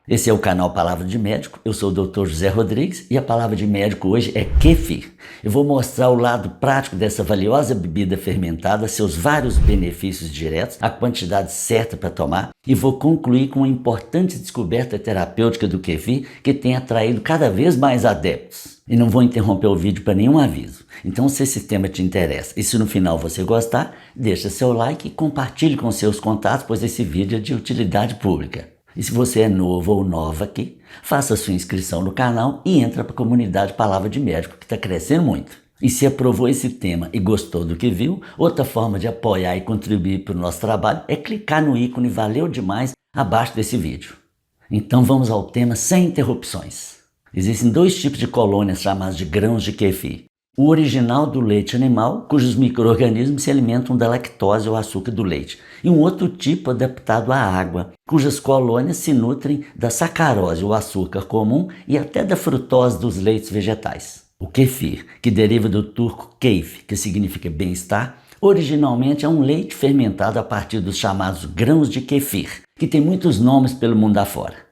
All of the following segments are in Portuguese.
Esse é o canal Palavra de Médico, eu sou o Dr. José Rodrigues e a palavra de médico hoje é kefir. Eu vou mostrar o lado prático dessa valiosa bebida fermentada, seus vários benefícios diretos, a quantidade certa para tomar e vou concluir com uma importante descoberta terapêutica do kefir que tem atraído cada vez mais adeptos. E não vou interromper o vídeo para nenhum aviso. Então, se esse tema te interessa e se no final você gostar, deixa seu like e compartilhe com seus contatos, pois esse vídeo é de utilidade pública. E se você é novo ou nova aqui, faça sua inscrição no canal e entra para a comunidade Palavra de Médico, que está crescendo muito. E se aprovou esse tema e gostou do que viu, outra forma de apoiar e contribuir para o nosso trabalho é clicar no ícone Valeu Demais abaixo desse vídeo. Então vamos ao tema sem interrupções. Existem dois tipos de colônias chamadas de grãos de kefir. O original do leite animal, cujos micro-organismos se alimentam da lactose ou açúcar do leite, e um outro tipo adaptado à água, cujas colônias se nutrem da sacarose, o açúcar comum, e até da frutose dos leites vegetais. O kefir, que deriva do turco keyf, que significa bem-estar, originalmente é um leite fermentado a partir dos chamados grãos de kefir, que tem muitos nomes pelo mundo afora.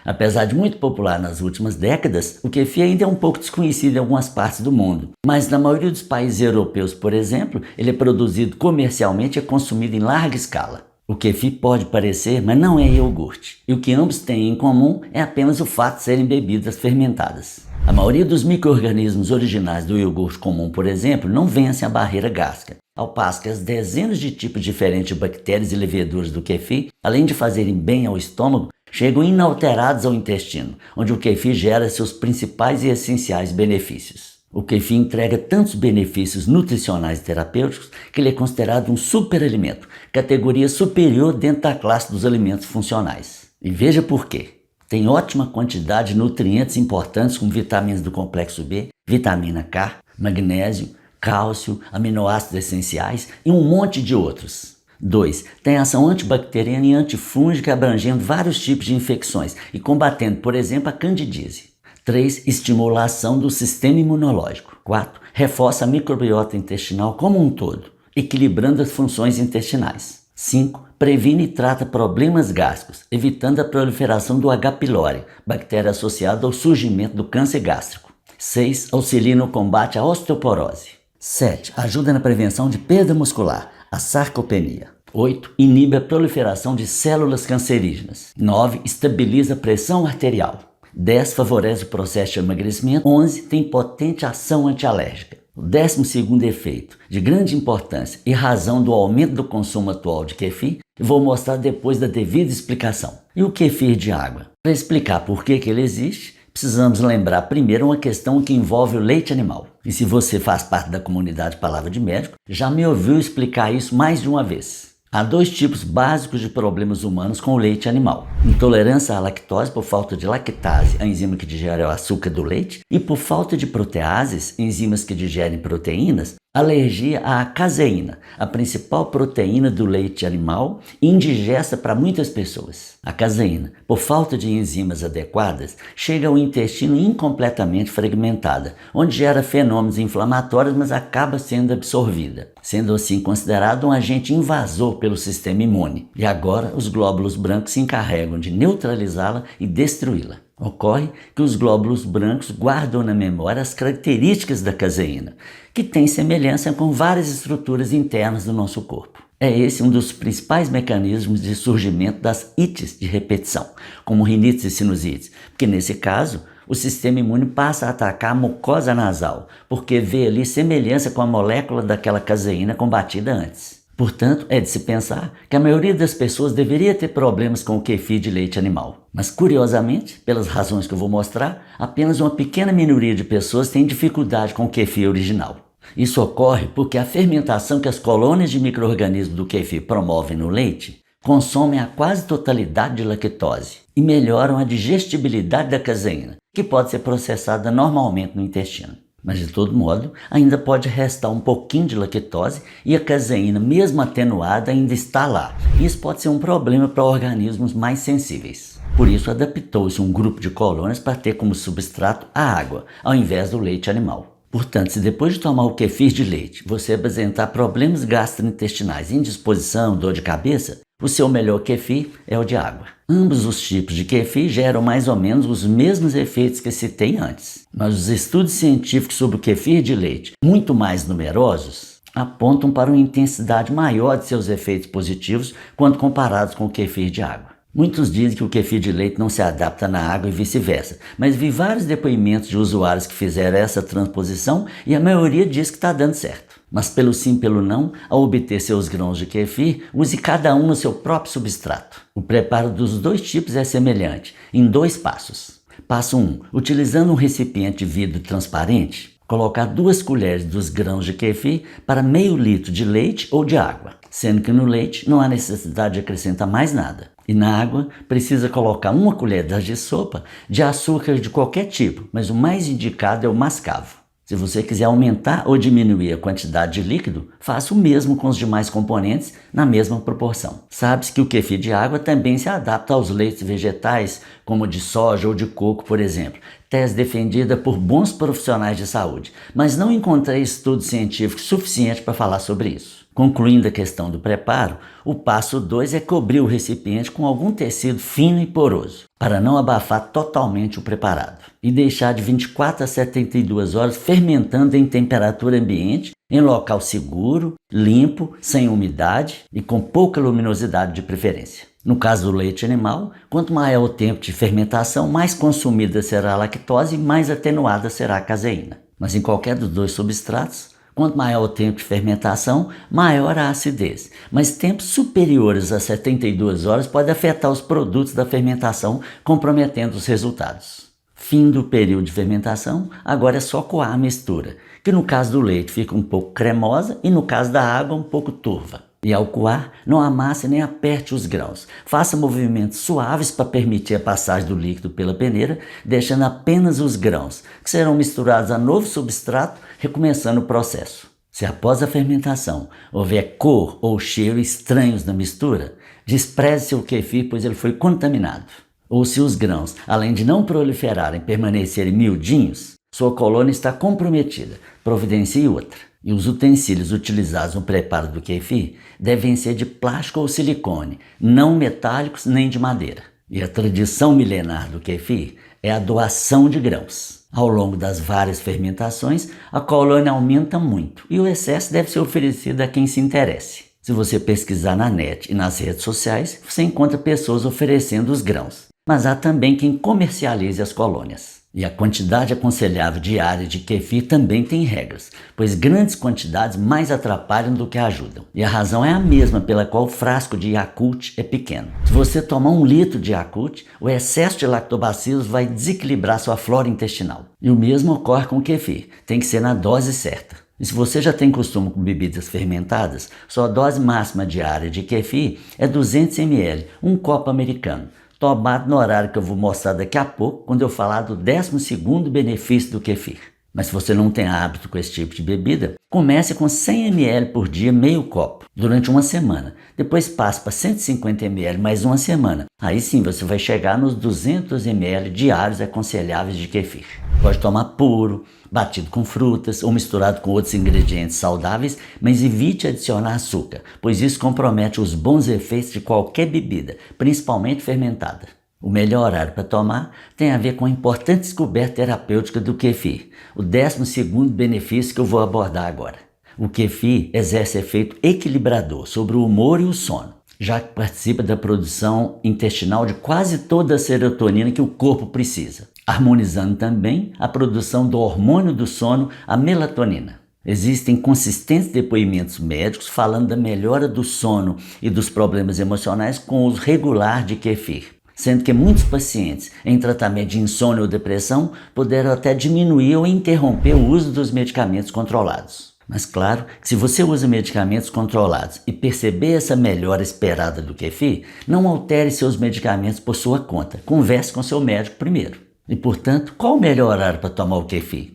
Apesar de muito popular nas últimas décadas, o kefir ainda é um pouco desconhecido em algumas partes do mundo. Mas na maioria dos países europeus, por exemplo, ele é produzido comercialmente e é consumido em larga escala. O kefir pode parecer, mas não é iogurte. E o que ambos têm em comum é apenas o fato de serem bebidas fermentadas. A maioria dos micro-organismos originais do iogurte comum, por exemplo, não vencem a barreira gástrica, ao passo que as dezenas de tipos diferentes de bactérias e leveduras do kefir, além de fazerem bem ao estômago, chegam inalterados ao intestino, onde o kefir gera seus principais e essenciais benefícios. O kefir entrega tantos benefícios nutricionais e terapêuticos que ele é considerado um superalimento, categoria superior dentro da classe dos alimentos funcionais. E veja por quê. Tem ótima quantidade de nutrientes importantes como vitaminas do complexo B, vitamina K, magnésio, cálcio, aminoácidos essenciais e um monte de outros. 2. Tem ação antibacteriana e antifúngica abrangendo vários tipos de infecções e combatendo, por exemplo, a candidíase. 3. Estimulação do sistema imunológico. 4. Reforça a microbiota intestinal como um todo, equilibrando as funções intestinais. 5. Previne e trata problemas gástricos, evitando a proliferação do H. pylori, bactéria associada ao surgimento do câncer gástrico. 6. Auxilia no combate à osteoporose. 7. Ajuda na prevenção de perda muscular, a sarcopenia. 8. Inibe a proliferação de células cancerígenas. 9. Estabiliza a pressão arterial. 10. Favorece o processo de emagrecimento. 11. Tem potente ação antialérgica. O 12º efeito, de grande importância e razão do aumento do consumo atual de kefir, eu vou mostrar depois da devida explicação. E o kefir de água? Para explicar por que ele existe, precisamos lembrar primeiro uma questão que envolve o leite animal. E se você faz parte da comunidade Palavra de Médico, já me ouviu explicar isso mais de uma vez. Há dois tipos básicos de problemas humanos com o leite animal. Intolerância à lactose por falta de lactase, a enzima que digere o açúcar do leite, e por falta de proteases, enzimas que digerem proteínas, alergia à caseína, a principal proteína do leite animal, indigesta para muitas pessoas. A caseína, por falta de enzimas adequadas, chega ao intestino incompletamente fragmentada, onde gera fenômenos inflamatórios, mas acaba sendo absorvida, sendo assim considerado um agente invasor pelo sistema imune. E agora os glóbulos brancos se encarregam de neutralizá-la e destruí-la. Ocorre que os glóbulos brancos guardam na memória as características da caseína, que tem semelhança com várias estruturas internas do nosso corpo. É esse um dos principais mecanismos de surgimento das ites de repetição, como rinites e sinusites, porque nesse caso o sistema imune passa a atacar a mucosa nasal, porque vê ali semelhança com a molécula daquela caseína combatida antes. Portanto, é de se pensar que a maioria das pessoas deveria ter problemas com o kefir de leite animal. Mas, curiosamente, pelas razões que eu vou mostrar, apenas uma pequena minoria de pessoas tem dificuldade com o kefir original. Isso ocorre porque a fermentação que as colônias de micro-organismos do kefir promovem no leite consomem a quase totalidade de lactose e melhoram a digestibilidade da caseína, que pode ser processada normalmente no intestino. Mas de todo modo, ainda pode restar um pouquinho de lactose e a caseína, mesmo atenuada, ainda está lá. Isso pode ser um problema para organismos mais sensíveis. Por isso, adaptou-se um grupo de colônias para ter como substrato a água, ao invés do leite animal. Portanto, se depois de tomar o kefir de leite, você apresentar problemas gastrointestinais, indisposição, dor de cabeça, o seu melhor kefir é o de água. Ambos os tipos de kefir geram mais ou menos os mesmos efeitos que citei antes, mas os estudos científicos sobre o kefir de leite, muito mais numerosos, apontam para uma intensidade maior de seus efeitos positivos quando comparados com o kefir de água. Muitos dizem que o kefir de leite não se adapta na água e vice-versa, mas vi vários depoimentos de usuários que fizeram essa transposição e a maioria diz que está dando certo. Mas pelo sim, pelo não, ao obter seus grãos de kefir, use cada um no seu próprio substrato. O preparo dos dois tipos é semelhante, em 2 passos. Passo 1. Utilizando um recipiente de vidro transparente, colocar 2 colheres dos grãos de kefir para meio litro de leite ou de água, sendo que no leite não há necessidade de acrescentar mais nada. E na água, precisa colocar 1 colher de sopa de açúcar de qualquer tipo, mas o mais indicado é o mascavo. Se você quiser aumentar ou diminuir a quantidade de líquido, faça o mesmo com os demais componentes na mesma proporção. Sabe-se que o kefir de água também se adapta aos leites vegetais, como o de soja ou de coco, por exemplo. Tese defendida por bons profissionais de saúde, mas não encontrei estudo científico suficiente para falar sobre isso. Concluindo a questão do preparo, o passo 2 é cobrir o recipiente com algum tecido fino e poroso, para não abafar totalmente o preparado, e deixar de 24 a 72 horas fermentando em temperatura ambiente, em local seguro, limpo, sem umidade e com pouca luminosidade de preferência. No caso do leite animal, quanto maior o tempo de fermentação, mais consumida será a lactose e mais atenuada será a caseína. Mas em qualquer dos 2 substratos, quanto maior o tempo de fermentação, maior a acidez. Mas tempos superiores a 72 horas podem afetar os produtos da fermentação, comprometendo os resultados. Fim do período de fermentação, agora é só coar a mistura, que no caso do leite fica um pouco cremosa e no caso da água um pouco turva. E ao coar, não amasse nem aperte os grãos. Faça movimentos suaves para permitir a passagem do líquido pela peneira, deixando apenas os grãos, que serão misturados a novo substrato, recomeçando o processo. Se após a fermentação houver cor ou cheiro estranhos na mistura, despreze seu kefir, pois ele foi contaminado. Ou se os grãos, além de não proliferarem, permanecerem miudinhos, sua colônia está comprometida, providencie outra. E os utensílios utilizados no preparo do kefir devem ser de plástico ou silicone, não metálicos nem de madeira. E a tradição milenar do kefir é a doação de grãos. Ao longo das várias fermentações, a colônia aumenta muito e o excesso deve ser oferecido a quem se interesse. Se você pesquisar na net e nas redes sociais, você encontra pessoas oferecendo os grãos, mas há também quem comercialize as colônias. E a quantidade aconselhável diária de kefir também tem regras, pois grandes quantidades mais atrapalham do que ajudam. E a razão é a mesma pela qual o frasco de Yakult é pequeno. Se você tomar 1 litro de Yakult, o excesso de lactobacilos vai desequilibrar sua flora intestinal. E o mesmo ocorre com o kefir, tem que ser na dose certa. E se você já tem costume com bebidas fermentadas, sua dose máxima diária de kefir é 200 ml, 1 copo americano. Tomado no horário que eu vou mostrar daqui a pouco, quando eu falar do 12º benefício do kefir. Mas se você não tem hábito com esse tipo de bebida, comece com 100 ml por dia, meio copo, durante uma semana. Depois passe para 150 ml mais uma semana. Aí sim você vai chegar nos 200 ml diários aconselháveis de kefir. Pode tomar puro, batido com frutas ou misturado com outros ingredientes saudáveis, mas evite adicionar açúcar, pois isso compromete os bons efeitos de qualquer bebida, principalmente fermentada. O melhor horário para tomar tem a ver com a importante descoberta terapêutica do kefir, o 12º benefício que eu vou abordar agora. O kefir exerce efeito equilibrador sobre o humor e o sono, já que participa da produção intestinal de quase toda a serotonina que o corpo precisa, harmonizando também a produção do hormônio do sono, a melatonina. Existem consistentes depoimentos médicos falando da melhora do sono e dos problemas emocionais com o uso regular de kefir, sendo que muitos pacientes em tratamento de insônia ou depressão puderam até diminuir ou interromper o uso dos medicamentos controlados. Mas claro que se você usa medicamentos controlados e perceber essa melhora esperada do kefir, não altere seus medicamentos por sua conta, converse com seu médico primeiro. E portanto, qual o melhor horário para tomar o kefir?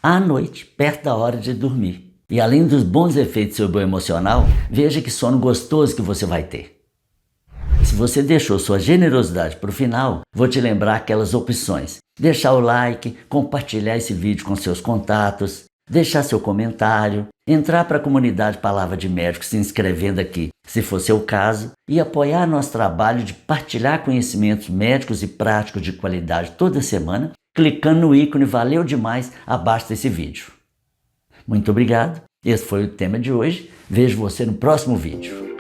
À noite, perto da hora de dormir. E além dos bons efeitos sobre o emocional, veja que sono gostoso que você vai ter. Se você deixou sua generosidade para o final, vou te lembrar aquelas opções. Deixar o like, compartilhar esse vídeo com seus contatos, deixar seu comentário, entrar para a comunidade Palavra de Médico se inscrevendo aqui, se for seu caso, e apoiar nosso trabalho de partilhar conhecimentos médicos e práticos de qualidade toda semana, clicando no ícone Valeu Demais abaixo desse vídeo. Muito obrigado, esse foi o tema de hoje, vejo você no próximo vídeo.